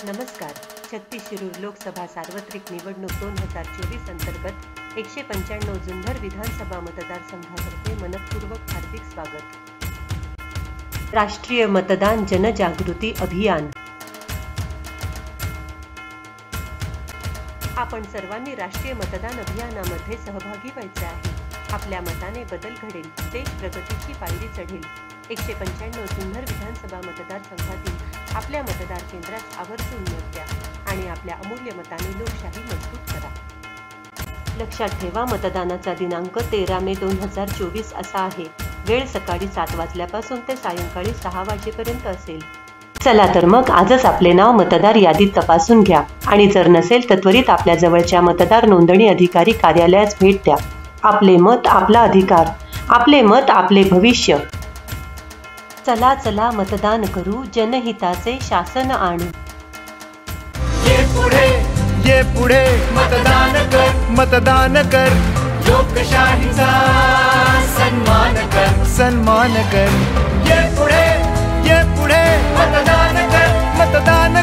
नमस्कार. छत्तीस शिरूर लोकसभा सार्वत्रिक निवडणूक 2024 अंतर्गत 195 जुन्नर विधानसभा मतदारसंघातर्फे मनपूर्वक हार्दिक स्वागत. राष्ट्रीय मतदान जनजागृती अभियान. आपण सर्वांनी राष्ट्रीय मतदान अभियानामध्ये सहभागी व्हायचे आहे. आपल्या मताने बदल घडेल, देश प्रगतीची पायरी चढेल. 195 जुन्नर विधानसभा मतदारसंघातील आपल्या मतदार केंद्रात आवर्जून मत द्या आणि आपल्या अमूल्य मताने लोकशाही मजबूत करा. लक्षात ठेवा, मतदानाचा दिनांक 13 मे 2024 असा आहे. वेळ सकाळी 7 वाजल्यापासून ते सायंकाळी 6 वाजेपर्यंत असेल. चला तर मग आजच आपले नाव मतदार यादीत तपासून घ्या आणि जर नसेल तर त्वरित आपल्या जवळच्या मतदार नोंदणी अधिकारी कार्यालयास भेट द्या. आपले मत आपला अधिकार, आपले मत आपले भविष्य. चला चला मतदान करू, जनहिताचे शासन आणू. ये पुढे मतदान कर, लोकशाहीचा सन्मान कर. ये पुढे मतदान